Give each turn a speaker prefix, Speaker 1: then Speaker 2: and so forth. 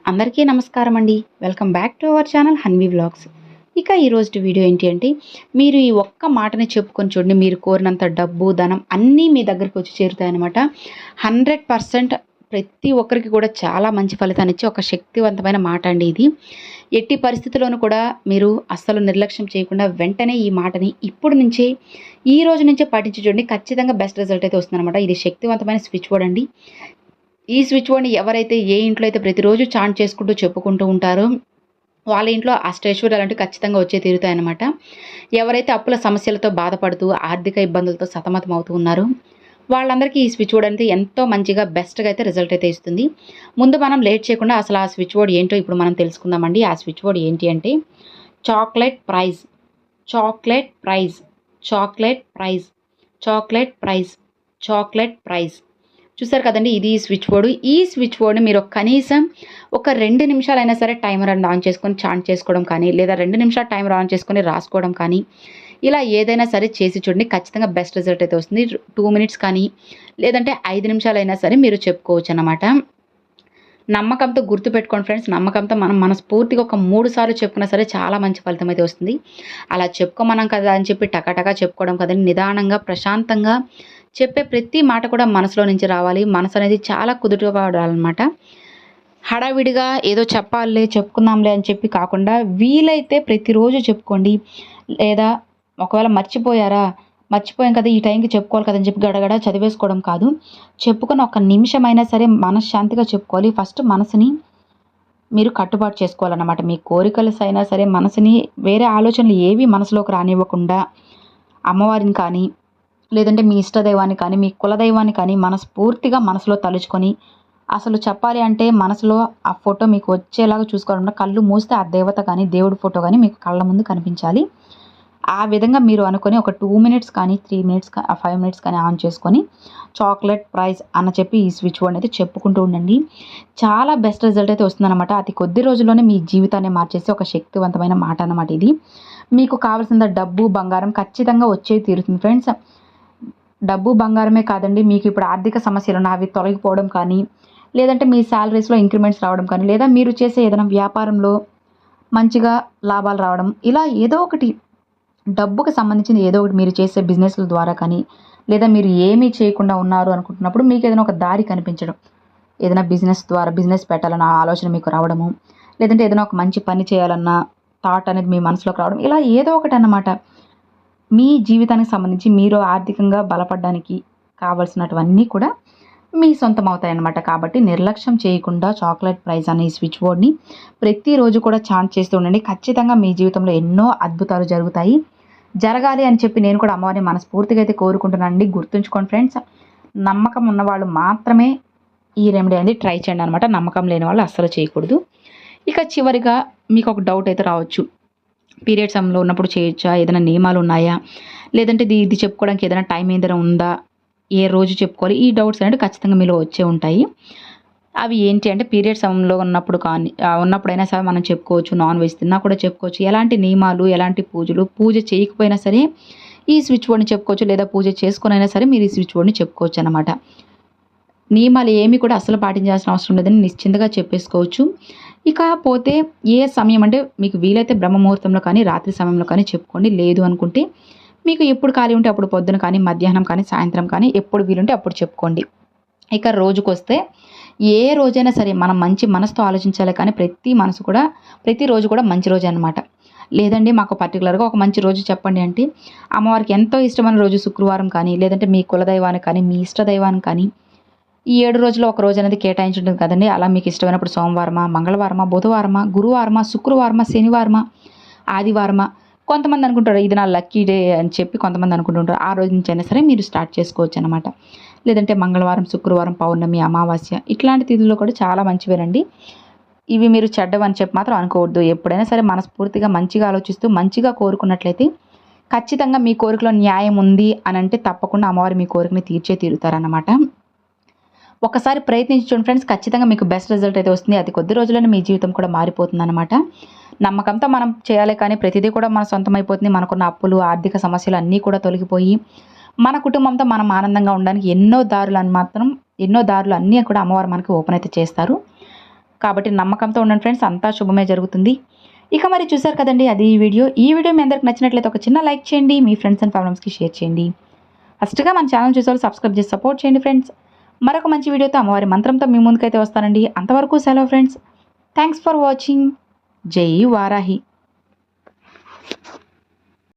Speaker 1: అందరికీ నమస్కారం అండి. Welcome back to our channel Hanvi vlogs. ఇక ఈరోజు వీడియో ఏంటి అంటే, మీరు ఈ ఒక్క మాటని చెప్పుకొని చూడండి, మీరు కోరినంత డబ్బు, ధనం అన్నీ మీ దగ్గరికి వచ్చి చేరుతాయన్నమాట. 100% ప్రతి ఒక్కరికి కూడా చాలా మంచి ఫలితాన్నిచ్చే ఒక శక్తివంతమైన మాట అండి ఇది. ఎట్టి పరిస్థితుల్లోనూ కూడా మీరు అస్సలు నిర్లక్ష్యం చేయకుండా వెంటనే ఈ మాటని ఇప్పుడు నుంచే, ఈ రోజు నుంచే పాటించి చూడండి. ఖచ్చితంగా బెస్ట్ రిజల్ట్ అయితే వస్తుందన్నమాట. ఇది శక్తివంతమైన స్విచ్ బోర్డ్ అండి. ఈ స్విచ్ బోర్డ్‌ని ఎవరైతే ఏ ఇంట్లో అయితే ప్రతిరోజు చాంట్ చేసుకుంటూ చెప్పుకుంటూ ఉంటారో, వాళ్ళ ఇంట్లో అష్టైశ్వర్యాలంటూ ఖచ్చితంగా వచ్చే తీరుతాయన్నమాట. ఎవరైతే అప్పుల సమస్యలతో బాధపడుతూ, ఆర్థిక ఇబ్బందులతో సతమతం అవుతూ ఉన్నారో, వాళ్ళందరికీ ఈ స్విచ్ బోర్డ్ అనేది ఎంతో మంచిగా బెస్ట్‌గా అయితే రిజల్ట్ అయితే ఇస్తుంది. ముందు మనం లేట్ చేయకుండా అసలు ఆ స్విచ్ బోర్డ్ ఏంటో ఇప్పుడు మనం తెలుసుకుందామండి. ఆ స్విచ్ బోర్డ్ ఏంటి అంటే chocolate prize, chocolate prize, chocolate prize, chocolate prize, chocolate prize. చూసారు కదండీ! ఇది స్విచ్ బోర్డ్. ఈ స్విచ్ బోర్డ్‌ని మీరు కనీసం ఒక 2 నిమిషాలైనా సరే టైమర్ అనేది ఆన్ చేసుకొని చాంట్ చేసుకోవడం కానీ, లేదా 2 నిమిషాలు టైమర్ ఆన్ చేసుకొని రాసుకోవడం కానీ, ఇలా ఏదైనా సరే చేసి చూడండి. ఖచ్చితంగా బెస్ట్ రిజల్ట్ అయితే వస్తుంది. 2 మినిట్స్ కానీ, లేదంటే 5 నిమిషాలైనా సరే మీరు చెప్పుకోవచ్చన్నమాట. నమ్మకంతో గుర్తుపెట్టుకోండి ఫ్రెండ్స్. నమ్మకంతో మనం మనస్ఫూర్తిగా ఒక 3 సార్లు చెప్పుకున్నా సరే చాలా మంచి ఫలితం అయితే వస్తుంది. అలా చెప్పుకోమన్నాం కదా అని చెప్పి టకాటకా చెప్పుకోవడం కదండి. నిదానంగా, ప్రశాంతంగా చెప్పే ప్రతి మాట కూడా మనసులో నుంచి రావాలి. మనసు అనేది చాలా కుదుటగా పడాలన్నమాట. హడావిడిగా ఏదో చెప్పాలిలే, చెప్పుకుందాంలే అని చెప్పి కాకుండా వీలైతే ప్రతిరోజు చెప్పుకోండి. లేదా ఒకవేళ మర్చిపోయాం కదా! ఈ టైంకి చెప్పుకోవాలి కదా అని చెప్పి గడగడ చదివేసుకోవడం కాదు. చెప్పుకొని ఒక నిమిషమైనా సరే మనశ్శాంతిగా చెప్పుకోవాలి. ఫస్ట్ మనసుని మీరు కట్టుబాటు చేసుకోవాలన్నమాట. మీ కోరికలసైనా సరే మనసుని వేరే ఆలోచనలు ఏవి మనసులోకి రానివ్వకుండా అమ్మవారిని కానీ, లేదంటే మీ ఇష్టదైవాన్ని కానీ, మీ కులదైవాన్ని కానీ మనస్ఫూర్తిగా మనసులో తలుచుకొని, అసలు చెప్పాలి అంటే మనసులో ఆ ఫోటో మీకు వచ్చేలాగా చూసుకోవాలన్నమాట. కళ్ళు మూస్తే ఆ దేవత కానీ, దేవుడి ఫోటో కానీ మీకు కళ్ళ ముందు కనిపించాలి. ఆ విధంగా మీరు అనుకొని ఒక 2 మినిట్స్ కానీ, 3 మినిట్స్ 5 మినిట్స్ కానీ ఆన్ చేసుకొని చాక్లెట్ ప్రైజ్ అని చెప్పి ఈ స్విచ్ బోర్డ్ అయితే చెప్పుకుంటూ ఉండండి. చాలా బెస్ట్ రిజల్ట్ అయితే వస్తుందన్నమాట. అతి కొద్ది రోజుల్లోనే మీ జీవితాన్ని మార్చేసే ఒక శక్తివంతమైన మాట అన్నమాట ఇది. మీకు కావాల్సిన డబ్బు, బంగారం ఖచ్చితంగా వచ్చే తీరుతుంది ఫ్రెండ్స్. డబ్బు, బంగారమే కాదండి, మీకు ఇప్పుడు ఆర్థిక సమస్యలున్న అవి తొలగిపోవడం కానీ, లేదంటే మీ సాలరీస్‌లో ఇంక్రిమెంట్స్ రావడం కానీ, లేదా మీరు చేసే ఏదైనా వ్యాపారంలో మంచిగా లాభాలు రావడం, ఇలా ఏదో ఒకటి డబ్బుకి సంబంధించింది ఏదో ఒకటి మీరు చేసే బిజినెస్‌ల ద్వారా కానీ, లేదా మీరు ఏమీ చేయకుండా ఉన్నారు అనుకుంటున్నప్పుడు మీకు ఏదైనా ఒక దారి కనిపించడం. ఏదైనా బిజినెస్ ద్వారా బిజినెస్ పెట్టాలన్న ఆలోచన మీకు రావడము, లేదంటే ఏదైనా ఒక మంచి పని చేయాలన్న థాట్ అనేది మీ మనసులోకి రావడం, ఇలా ఏదో ఒకటన్నమాట. మీ జీవితానికి సంబంధించి మీరు ఆర్థికంగా బలపడడానికి కావాల్సినటువన్నీ కూడా మీ సొంతం అవుతాయన్నమాట. కాబట్టి నిర్లక్ష్యం చేయకుండా చాక్లెట్ ప్రైజ్ అనే ఈ స్విచ్ బోర్డ్‌ని ప్రతిరోజు కూడా చాంట్ చేస్తూ ఉండండి. ఖచ్చితంగా మీ జీవితంలో ఎన్నో అద్భుతాలు జరుగుతాయి. జరగాలి అని చెప్పి నేను కూడా అమ్మవారిని మనస్ఫూర్తిగా అయితే కోరుకుంటున్నానండి. గుర్తుంచుకోండి ఫ్రెండ్స్, నమ్మకం ఉన్నవాళ్ళు మాత్రమే ఈ రెమెడీ అనేది ట్రై చేయండి అనమాట. నమ్మకం లేని వాళ్ళు అస్సలు చేయకూడదు. ఇక చివరిగా మీకు ఒక డౌట్ అయితే రావచ్చు. పీరియడ్ సమయంలో ఉన్నప్పుడు చేయొచ్చా? ఏదైనా నియమాలు ఉన్నాయా? లేదంటే ఇది చెప్పుకోవడానికి ఏదైనా టైం ఏదైనా ఉందా? ఏ రోజు చెప్పుకోవాలి? ఈ డౌట్స్ అనేవి ఖచ్చితంగా మీలో వచ్చే ఉంటాయి. అవి ఏంటి అంటే పీరియడ్ సమయంలో ఉన్నప్పుడు కానీ ఉన్నప్పుడైనా సరే మనం చెప్పుకోవచ్చు. నాన్ వెజ్ తిన్నా కూడా చెప్పుకోవచ్చు. ఎలాంటి నియమాలు, ఎలాంటి పూజలు, పూజ చేయకపోయినా సరే ఈ స్విచ్ బోర్డ్‌ని చెప్పుకోవచ్చు. లేదా పూజ చేసుకొనైనా సరే మీరు ఈ స్విచ్ బోర్డ్‌ని చెప్పుకోవచ్చు అన్నమాట. నియమాలు ఏమి కూడా అస్సలు పాటించాల్సిన అవసరం లేదని నిశ్చింతగా చెప్పేసుకోవచ్చు. ఇకపోతే ఏ సమయం అంటే మీకు వీలైతే బ్రహ్మ ముహూర్తంలో కానీ, రాత్రి సమయంలో కానీ చెప్పుకోండి. లేదు అనుకుంటే మీకు ఎప్పుడు ఖాళీ ఉంటే అప్పుడు పొద్దున కానీ, మధ్యాహ్నం కానీ, సాయంత్రం కానీ ఎప్పుడు వీలుంటే అప్పుడు చెప్పుకోండి. ఇక రోజుకొస్తే ఏ రోజైనా సరే మనం మంచి మనసుతో ఆలోచించాలి కానీ ప్రతిరోజు కూడా మంచి రోజే అన్నమాట. లేదండి మాకు పర్టికులర్‌గా ఒక మంచి రోజు చెప్పండి అంటే, అమ్మవారికి ఎంతో ఇష్టమైన రోజు శుక్రవారం కానీ, లేదంటే మీ కులదైవానికి కానీ, మీ ఇష్టదైవానికి కానీ ఈ 7 రోజుల్లో ఒక రోజు అనేది కేటాయించి ఉంటుంది కదండీ! అలా మీకు ఇష్టమైనప్పుడు సోమవారమా, మంగళవారమా, బుధవారమా, గురువారమా, శుక్రవారమా, శనివారమా, ఆదివారమా, కొంతమంది అనుకుంటారు ఇది నా లక్కీ డే అని చెప్పి కొంతమంది అనుకుంటుంటారు. ఆ రోజు నుంచైనా సరే మీరు స్టార్ట్ చేసుకోవచ్చనమాట. లేదంటే మంగళవారం, శుక్రవారం, పౌర్ణమి, అమావాస్య ఇట్లాంటి తిథుల్లో కూడా చాలా మంచివేనండి. ఇవి మీరు చెడ్డవని చెప్పి మాత్రం అనుకోవద్దు. ఎప్పుడైనా సరే మనస్ఫూర్తిగా మంచిగా ఆలోచిస్తూ మంచిగా కోరుకున్నట్లయితే ఖచ్చితంగా మీ కోరికలో న్యాయం ఉంది అనంటే తప్పకుండా అమ్మవారు మీ కోరికని తీర్చే తీరుతారన్నమాట. ఒకసారి ప్రయత్నించి చూడండి ఫ్రెండ్స్. ఖచ్చితంగా మీకు బెస్ట్ రిజల్ట్ అయితే వస్తుంది. అతి కొద్ది రోజుల్లోనే మీ జీవితం కూడా మారిపోతుందన్నమాట. నమ్మకంతో మనం చేయాలి కానీ ప్రతిదీ కూడా మన సొంతం అయిపోతుంది. మనకున్న అప్పులు, ఆర్థిక సమస్యలు అన్నీ కూడా తొలగిపోయి మన కుటుంబంతో మనం ఆనందంగా ఉండడానికి ఎన్నో దారులు అన్నీ కూడా అమ్మవారు మనకి ఓపెన్ అయితే చేస్తారు. కాబట్టి నమ్మకంతో ఉండండి ఫ్రెండ్స్, అంతా శుభమే జరుగుతుంది. ఇక మరి చూసారు కదండి, అది ఈ వీడియో మీ అందరికి నచ్చినట్లయితే ఒక చిన్న లైక్ చేయండి, మీ ఫ్రెండ్స్ అండ్ ఫ్యామిలీస్కి షేర్ చేయండి. ఫస్ట్గా మన ఛానల్ చూసేవాళ్ళు సబ్స్క్రైబ్ చేసి సపోర్ట్ చేయండి ఫ్రెండ్స్. మరొక మంచి వీడియోతో అమ్మవారి మంత్రంతో మీ ముందుకైతే వస్తానండి. అంతవరకు సెలవు ఫ్రెండ్స్. Thanks for watching. జై వారాహి.